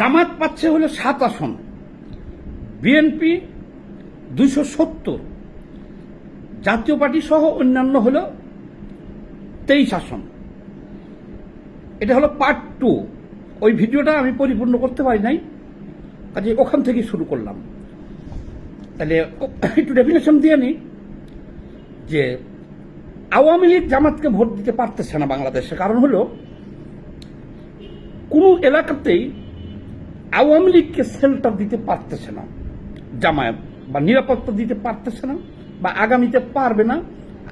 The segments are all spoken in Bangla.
জামাত পাচ্ছে হলো 7 আসন, বিএনপি 270, জাতীয় পার্টি সহ অন্যান্য হলো 23 আসন। এটা হলো পার্ট 2। ওই ভিডিওটা আমি পরিপূর্ণ করতে পারি নাই, কাজে ওখান থেকে শুরু করলাম। তাহলে একটু ডেফিনেশন দিয়ে নিই যে আওয়ামী লীগ জামাতকে ভোট দিতে পারতেছে না বাংলাদেশে। কারণ হলো কোনো এলাকাতেই আওয়ামী লীগকে শেল্টার দিতে পারতেছে না জামায়াত, বা নিরাপত্তা দিতে পারতেছে না, বা আগামীতে পারবে না।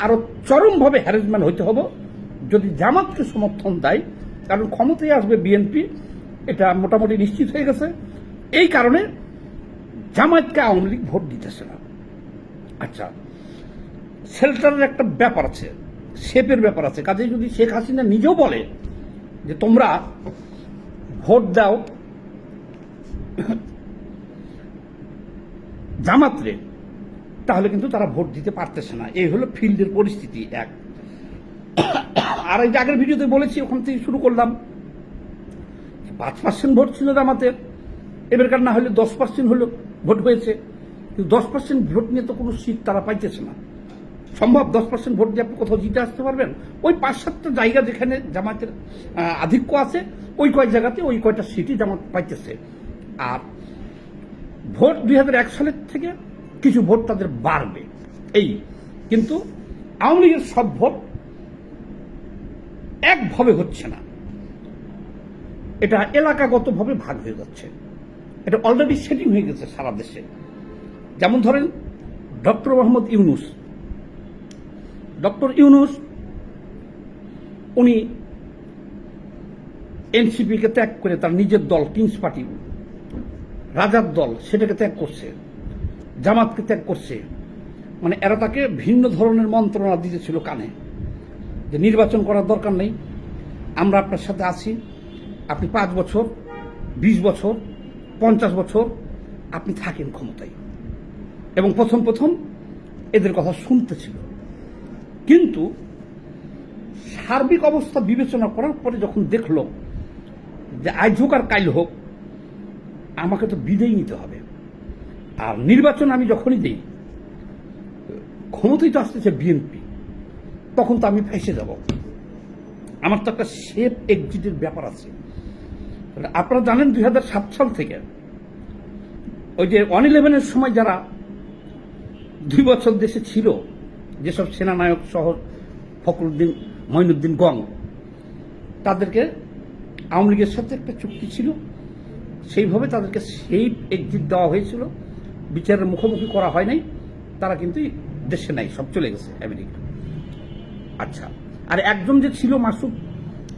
আরো চরমভাবে হ্যারাসমেন্ট হইতে হবে যদি জামাতকে সমর্থন দেয়, কারণ ক্ষমতায় আসবে বিএনপি, এটা মোটামুটি নিশ্চিত হয়ে গেছে। এই কারণে জামায়াতকে আওয়ামী লীগ ভোট দিতেছে না। আচ্ছা, শেল্টারের একটা ব্যাপার আছে, শেপের ব্যাপার আছে। কাজে যদি শেখ হাসিনা নিজেও বলে যে তোমরা ভোট দাও জামাতরে, তাহলে কিন্তু তারা ভোট দিতে পারতেছে না। এই হলো ফিল্ডের পরিস্থিতি এক। আর এই যে আগের ভিডিওতে বলেছি, ওখান থেকে শুরু করলাম। 5% ভোট ছিল জামাতের, এবারকার না হলে 10% হলো ভোট হয়েছে। কিন্তু 10% ভোট নিয়ে তো কোনো সিট তারা পাইতেছে না। সম্ভব 10% ভোট দিয়ে আপনি কোথাও জিতে আসতে পারবেন? ওই 5-7টা জায়গা যেখানে জামাতের আধিক্য আছে, ওই কয় জায়গাতে ওই কয়টা সিটই জামাত পাইতেছে। আর ভোট 2001 সালের থেকে কিছু ভোট তাদের বাড়বে এই, কিন্তু আওয়ামী লীগের সব ভোট একভাবে হচ্ছে না, এটা এলাকাগতভাবে ভাগ হয়ে যাচ্ছে। এটা অলরেডি সেটিং হয়ে গেছে সারা দেশে। যেমন ধরেন ডক্টর মোহাম্মদ ইউনূস, উনি এনসিপিকে ত্যাগ করে তার নিজের দল কিংস পার্টি, রাজার দল, সেটাকে ত্যাগ করছে, জামাতকে ত্যাগ করছে। মানে এরা তাকে ভিন্ন ধরনের মন্ত্রণা দিতেছিল কানে, যে নির্বাচন করার দরকার নেই, আমরা আপনার সাথে আছি, আপনি 5 বছর, 20 বছর, 50 বছর আপনি থাকেন ক্ষমতায়। এবং প্রথম এদের কথা শুনতেছিল, কিন্তু সার্বিক অবস্থা বিবেচনা করার পরে যখন দেখলো যে আজ হোক আর কাল হোক আমাকে তো বিদায় নিতে হবে, আর নির্বাচন আমি যখনই দিই ক্ষমতায় তো আসতেছে বিএনপি, তখন তো আমি ফেসে যাব। আমার তো একটা সেফ এক্সিটের ব্যাপার আছে। আপনারা জানেন 2007 সাল থেকে ওই যে 1/11-এর সময় যারা 2 বছর দেশে ছিল, যেসব সেনানায়ক সহ ফখরুদ্দিন, মঈনুদ্দিন গং, তাদেরকে আওয়ামী লীগের সাথে একটা চুক্তি ছিল, সেইভাবে তাদেরকে সেফ এক্সিট দেওয়া হয়েছিল, বিচারের মুখোমুখি করা হয় নাই, তারা কিন্তু দেশে নাই, সব চলে গেছে আমেরিকা। আচ্ছা, আর একজন যে ছিল মাসুদ,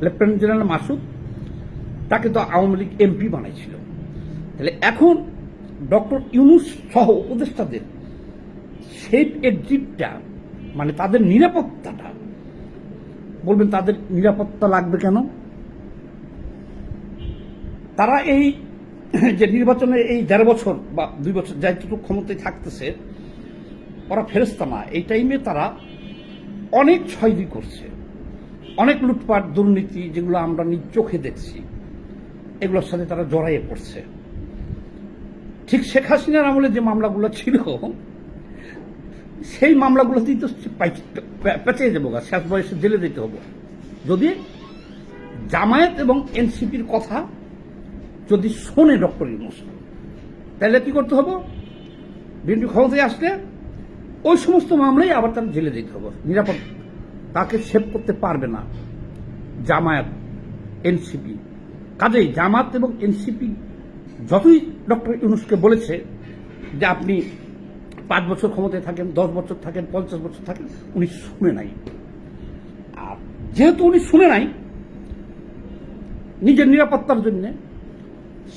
লেফটেন্যান্ট জেনারেল মাসুদ, তাকে তো আওয়ামী লীগ এমপি বানাইছিল। তাহলে এখন ডক্টর ইউনূস সহ উপদেষ্টাদের সেফ এক্সিটটা, মানে তাদের নিরাপত্তাটা, বলবেন তাদের নিরাপত্তা লাগবে কেন? তারা এই যে নির্বাচনে এই 1.5 বছর বা 2 বছর যাইটুকু ক্ষমতায় থাকতেছে, ওরা ফেরেস্তা না। এই টাইমে তারা অনেক ছয়দি করছে, অনেক লুটপাট দুর্নীতি, যেগুলো আমরা নিজ চোখে দেখছি, এগুলোর সাথে তারা জড়াইয়ে পড়ছে। ঠিক শেখ হাসিনার আমলে যে মামলাগুলো ছিল, সেই মামলাগুলোতেই তো পেঁচিয়ে যাবো, শেষ বয়সে জেলে দিতে হবে। যদি জামায়াত এবং এনসিপির কথা যদি শোনে ডক্টর ইউনূস, তাহলে কি করতে হবে? বিএনপি ক্ষমতায় আসলে ওই সমস্ত মামলাই আবার তারা জেলে দিতে হবে। নিরাপদ তাকে সেভ করতে পারবে না জামায়াত, এনসিপি। কাজেই জামাত এবং এনসিপি যতই ডক্টর ইউনূসকে বলেছে যে আপনি 5 বছর ক্ষমতায় থাকেন, 10 বছর থাকেন, 50 বছর থাকেন, উনি শুনে নাই। আর যেহেতু উনি শুনে নাই, নিজের নিরাপত্তার জন্য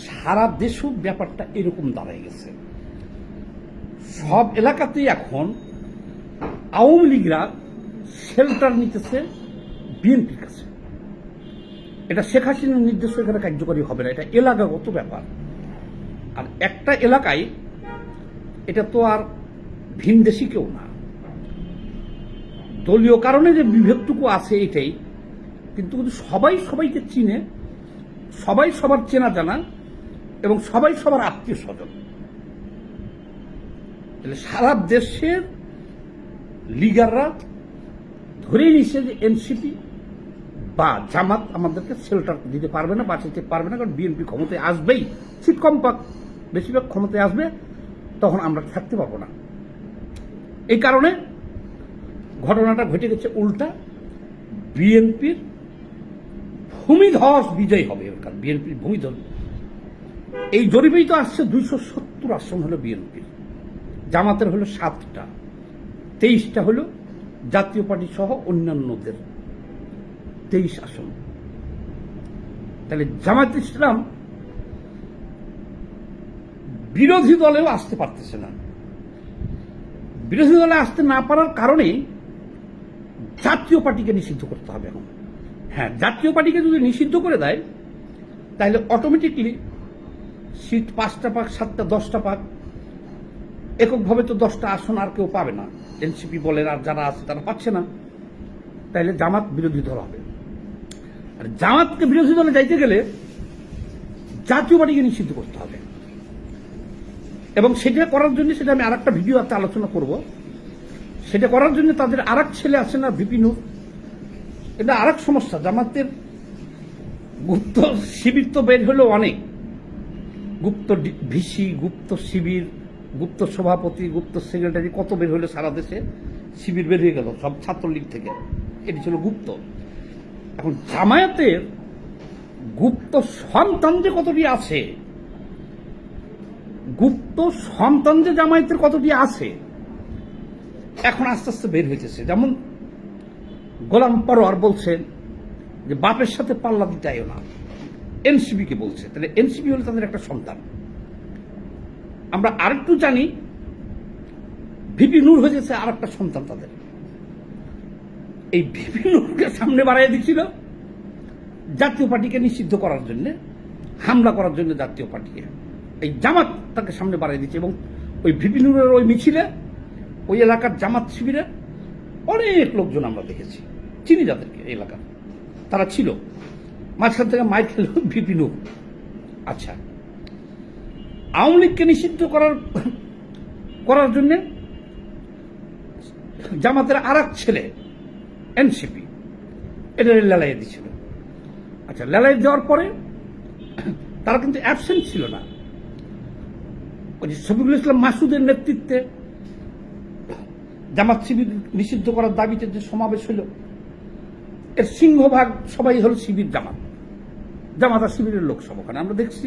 সারা দেশও ব্যাপারটা এরকম দাঁড়ায় গেছে। সব এলাকাতেই এখন আওয়ামী লীগরা শেল্টার নিতেছে বিএনপির কাছে। এটা শেখ হাসিনার নির্দেশ এখানে কার্যকরী হবে না, এটা এলাকাগত ব্যাপার। আর একটা এলাকায় এটা তো আর ভিনদেশি কেউ না, দলীয় কারণে যে বিভেদটুকু আছে এটাই, কিন্তু সবাই সবাইকে চিনে, সবাই সবার চেনা জানা, এবং সবাই সবার আত্মীয় স্বজন। তাহলে সারা দেশের লিগাররা ধরেই নিচ্ছে যে এনসিপি বা জামাত আমাদেরকে শেল্টার দিতে পারবে না, বাঁচাতে পারবে না, কারণ বিএনপি ক্ষমতায় আসবেই, সিট কম পাক, বেশিরভাগ ক্ষমতায় আসবে, তখন আমরা থাকতে পারবো না। এই কারণে ঘটনাটা ঘটে গেছে উল্টা, বিএনপির ভূমিধস বিজয় হবে। এবার বিএনপির ভূমিধস, এই জরিপেই তো আসছে 270 আসন হলো বিএনপির, জামাতের হলো 7টা, 23টা হলো জাতীয় পার্টি সহ অন্যান্যদের 23 আসন। তাহলে জামায়াত ইসলাম বিরোধী দলেও আসতে পারতেছে না। বিরোধী দলে আসতে না পারার কারণে জাতীয় পার্টিকে নিষিদ্ধ করতে হবে এখন। হ্যাঁ, জাতীয় পার্টিকে যদি নিষিদ্ধ করে দেয় তাহলে অটোমেটিকলি সিট 5টা পাক, 7টা, 10টা পাক, এককভাবে তো 10টা আসন আর কেউ পাবে না, এনসিপি বলেন আর যারা আছে তারা পাচ্ছে না, তাইলে জামাত বিরোধী দল হবে। আর জামাতকে বিরোধী দলে যাইতে গেলে জাতীয় পার্টিকে নিষিদ্ধ করতে হবে, এবং সেটা করার জন্য, সেটা আমি আরেকটা ভিডিওতে আলোচনা করব, সেটা করার জন্য তাদের আরেক ছেলে আছে না, ভিপি নূর, এটা আরেক সমস্যা। জামাতের গুপ্ত শিবির তো বের হলো অনেক, গুপ্ত ভিসি, গুপ্ত শিবির, গুপ্ত সভাপতি, গুপ্ত সেক্রেটারি, কত বের হলো সারা দেশে, শিবির বের হয়ে গেল সব ছাত্রলীগ থেকে, এটি ছিল গুপ্ত। এখন জামায়াতের গুপ্ত সন্তান যে কতটি আছে, গুপ্ত সন্তান যে জামায়াতের কতটি আছে এখন আস্তে আস্তে বের হইতেছে। যেমন গোলাম পরোয়ার বলছেন যে বাপের সাথে পাল্লা দিতে আইও না, এনসিপিকে বলছে। তাহলে এনসিপি হলো তাদের একটা সন্তান। আমরা আরেকটু জানি ভিপি নূর হয়েছে আর একটা সন্তান তাদের। এই ভিপি নূরকে সামনে বাড়াইয়া দিচ্ছিল জাতীয় পার্টিকে নিষিদ্ধ করার জন্য, হামলা করার জন্য জাতীয় পার্টিকে, এই জামাত তাকে সামনে বাড়াই দিচ্ছে। এবং ওই ভিপি নূরের ওই মিছিলে ওই এলাকার জামাত শিবিরের অনেক লোকজন আমরা দেখেছি, চিনি যাদেরকে এই এলাকার, তারা ছিল। মাঝখান থেকে মাইক খেল ভিপি নূর। আচ্ছা, আওয়ামী লীগকে নিষিদ্ধ করার জন্য জামাতের আর এক ছেলে এনসিপি এটা লেলাই দিচ্ছিল। আচ্ছা, লেলাই দেওয়ার পরে তারা কিন্তু অ্যাবসেন্ট ছিল না। ওই যে শফিকুল ইসলাম মাসুদের নেতৃত্বে জামাত শিবির নিষিদ্ধ করার দাবিতে যে সমাবেশ হল, এর সিংহভাগ সবাই হল শিবির, জামাত আর শিবিরের লোক সব ওখানে আমরা দেখছি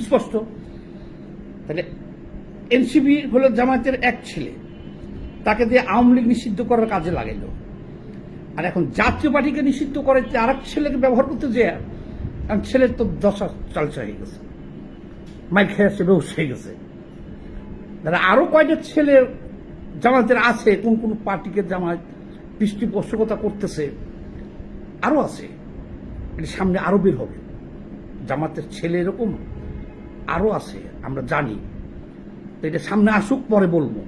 স্পষ্ট। তাহলে এনসিপি হলো জামাতের এক ছেলে, তাকে দিয়ে আওয়ামী লীগ নিষিদ্ধ করার কাজে লাগাইল। আর এখন জাতীয় পার্টিকে নিষিদ্ধ করে আর এক ছেলেকে ব্যবহার করতে যে ছেলের তো দশা চালচা হয়ে গেছে, মাইক খেয়ে আসছে, বেউস হয়ে গেছে। তাহলে আরো কয়টা ছেলে জামাতের আছে, কোন কোন পার্টিকে জামাত পৃষ্ঠপোষকতা করতেছে আরো আছে, এটা সামনে আরো বের হবে। জামাতের ছেলে এরকম আরো আছে, আমরা জানি। তো এটা সামনে আসুক, পরে বলবো।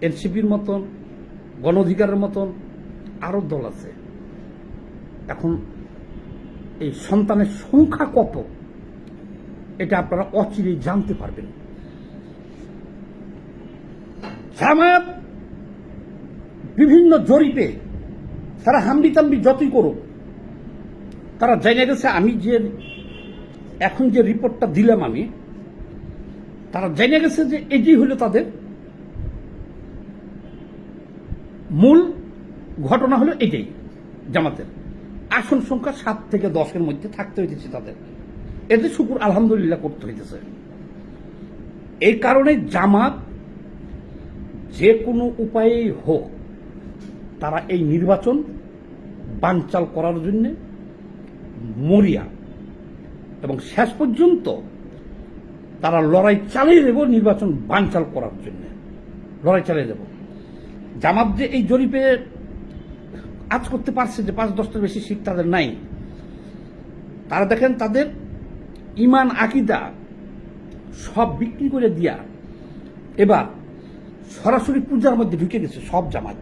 এনসিপির মতন, গণ অধিকারের মতন আরো দল আছে। এখন এই সন্তানের সংখ্যা কত এটা আপনারা অচিরেই জানতে পারবেন। জামায়াত বিভিন্ন জরিপে তারা হাম্বিতাম্বি যতই করুক, তারা জেনে গেছে, আমি যে এখন যে রিপোর্টটা দিলাম আমি, তারা জেনে গেছে যে এটি হলো তাদের মূল ঘটনা, হলো এটাই। জামাতের আসন সংখ্যা 7 থেকে 10-এর মধ্যে থাকতে হইতেছে তাদের, এতে শুকুর আলহামদুলিল্লাহ করতে হইতেছে। এই কারণে জামাত যে কোনো উপায়েই হোক তারা এই নির্বাচন বানচাল করার জন্য মরিয়া, এবং শেষ পর্যন্ত তারা লড়াই চালিয়ে দেব নির্বাচন বানচাল করার জন্য, লড়াই চালিয়ে দেব। জামাত যে এই জরিপে আজ করতে পারছে যে 5-10টার বেশি সিট তাদের নাই, তারা দেখেন তাদের ইমান আকিদা সব বিক্রি করে দিয়া এবার সরাসরি পূজার মধ্যে ঢুকে গেছে সব জামাত।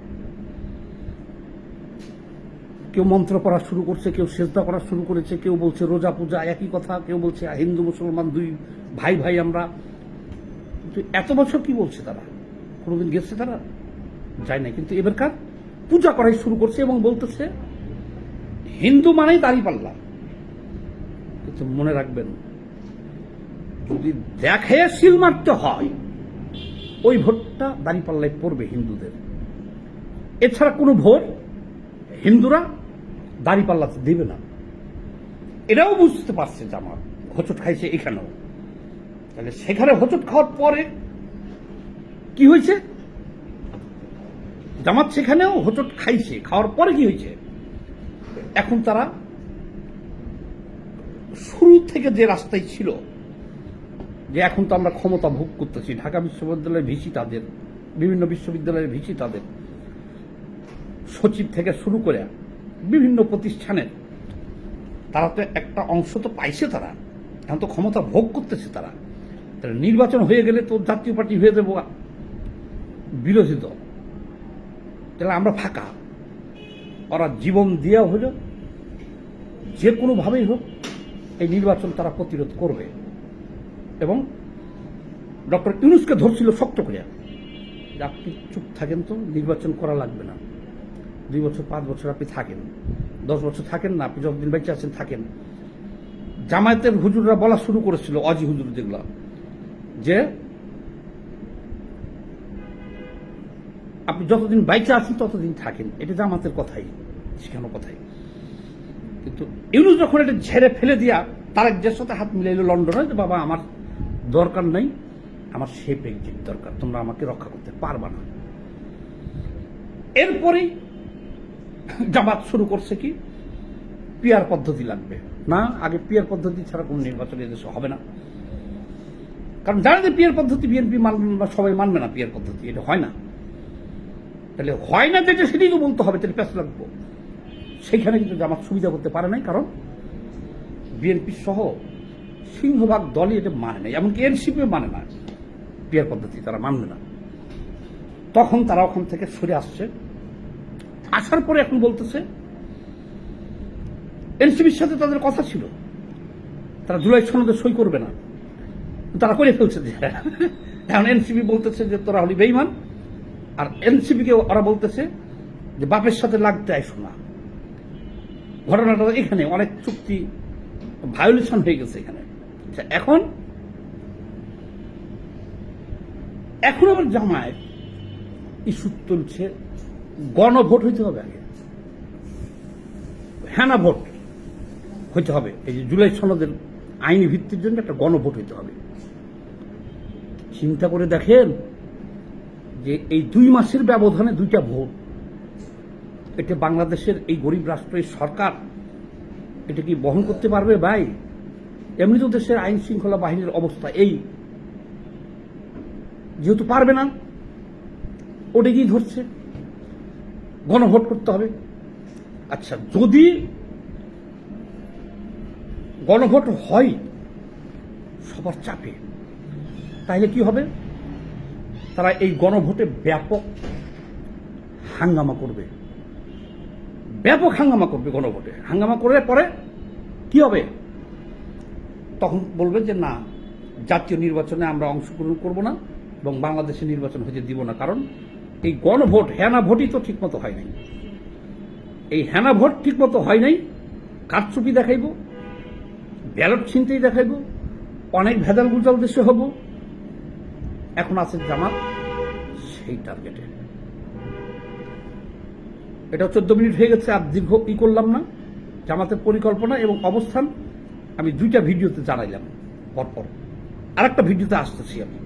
কেউ মন্ত্র পড়া শুরু করছে, কেউ সেজদা করা শুরু করেছে, কেউ বলছে রোজা পূজা একই কথা, কেউ বলছে হিন্দু মুসলমান দুই ভাই ভাই আমরা। কিন্তু এত বছর কি বলছে তারা? কোনোদিন গেছে তারা? যায় না। কিন্তু এবারকার পূজা করাই শুরু করছে এবং বলতেছে হিন্দু মানেই দাঁড়িপাল্লা। কিন্তু মনে রাখবেন, যদি দেখে সিল মারতে হয়, ওই ভোটটা দাঁড়িপাল্লায় পড়বে হিন্দুদের। এছাড়া কোনো ভোট হিন্দুরা দাঁড়িপাল্লাতে দেবে না। এরাও বুঝতে পারছে জামাত হোঁচট খাইছে এখানেও। তাহলে সেখানে হোঁচট খাওয়ার পরে কি হয়েছে? জামাত সেখানেও হোঁচট খাইছে, খাওয়ার পরে কি হয়েছে? এখন তারা শুরু থেকে যে রাস্তায় ছিল, যে এখন তো আমরা ক্ষমতা ভোগ করতেছি, ঢাকা বিশ্ববিদ্যালয়ের ভিসি তাদের, বিভিন্ন বিশ্ববিদ্যালয়ের ভিসি তাদের, সচিব থেকে শুরু করে বিভিন্ন প্রতিষ্ঠানের তারা তো একটা অংশ তো পাইছে, তারা এখন তো ক্ষমতা ভোগ করতেছে তারা। তাহলে নির্বাচন হয়ে গেলে তো জাতীয় পার্টি হয়ে যাবো বিরোধী দল। তাহলে আমরা ফাঁকা। ওরা জীবন দেওয়া হলো, যে কোনোভাবেই হোক এই নির্বাচন তারা প্রতিরোধ করবে। এবং ডক্টর ইউনূসকে ধরছিল শক্ত করে, যে আপনি চুপ থাকেন, তো নির্বাচন করা লাগবে না, 2 বছর 5 বছর আপনি থাকেন, 10 বছর থাকেন না, আপনি যতদিন বেঁচে আছেন থাকেন। জামায়াতের হুজুররা বলা শুরু করেছিল, অজি হুজুর যেগুলা, যে আপনি যতদিন বাইচে আছেন ততদিন থাকেন। এটা জামাতের কথাই, শিখানো কথাই। কিন্তু ইউনূস যখন এটা ঝেড়ে ফেলে দিয়া তারেকদের সাথে হাত মিলাইল লন্ডনে, যে বাবা আমার দরকার নাই, আমার শেপ এক্সিট দরকার, তোমরা আমাকে রক্ষা করতে পারবা না। এরপরেই জামাত শুরু করছে কি, পিয়ার পদ্ধতি লাগবে না, আগে পিয়ার পদ্ধতি ছাড়া কোনো নির্বাচন এদেশে হবে না। কারণ জানে যে পিয়ার পদ্ধতি বিএনপি মানবে বা সবাই মানবে না, পিয়ার পদ্ধতি এটা হয় না। তাহলে হয় না যেটা সেটাই তো বলতে হবে, তাহলে প্যাস লাগবো। সেইখানে কিন্তু জামাত সুবিধা করতে পারে নাই, কারণ বিএনপি সহ সিংহভাগ দলই এটা মানে নাই, এমনকি এনসিপিও মানে না পিয়ার পদ্ধতি, তারা মানবে না। তখন তারা ওখান থেকে সরে আসছে, আসার পরে এখন বলতেছে এনসিপির সাথে তাদের কথা ছিল, তারা জুলাই সনদে সই করবে না, তারা করে ফেলছে। যে এখন এনসিপি বলতেছে যে তোরা হলি বেঈমান, আর এনসিপিকে ওরা বলতেছে যে বাপের সাথে লাগতে আইসো না। ঘটনাটা এখানে অনেক চুক্তি ভায়োলেশন হয়ে গেছে এখানে। এখন আবার জামায়াত ইস্যু তুলছে, গণভোট হইতে হবে আগে, হ্যানা ভোট হইতে হবে। এই যে জুলাই সনদের আইনি ভিত্তির জন্য একটা গণভোট হইতে হবে। চিন্তা করে দেখেন যে এই 2 মাসের ব্যবধানে 2টা ভোট, এটা বাংলাদেশের এই গরিব রাষ্ট্রের সরকার এটা কি বহন করতে পারবে ভাই? এমনি তো দেশের আইন শৃঙ্খলা বাহিনীর অবস্থা এই, যেহেতু পারবে না, ওটা কি ধরছে গণভোট করতে হবে। আচ্ছা, যদি গণভোট হয় সবার চাপে, তাহলে কি হবে? তারা এই গণভোটে ব্যাপক হাঙ্গামা করবে, ব্যাপক হাঙ্গামা করবে গণভোটে। হাঙ্গামা করলে পরে কি হবে? তখন বলবে যে না, জাতীয় নির্বাচনে আমরা অংশগ্রহণ করব না এবং বাংলাদেশের নির্বাচন হতে দিব না। কারণ এই গণভোট, হ্যানা ভোটই তো ঠিকমতো হয় নাই। এই হ্যানা ভোট ঠিকমতো হয় নাই, কারচুপি দেখাইব, ব্যালট ছিনতেই দেখাইব, অনেক ভেজাল গুজাল দেশে হব। এখন আছে জামাত সেই টার্গেটে। এটা 14 মিনিট হয়ে গেছে, আর দীর্ঘ করলাম না। জামাতের পরিকল্পনা এবং অবস্থান আমি 2টা ভিডিওতে জানাইলাম, পরপর আরেকটা ভিডিওতে আসতেছি আমি।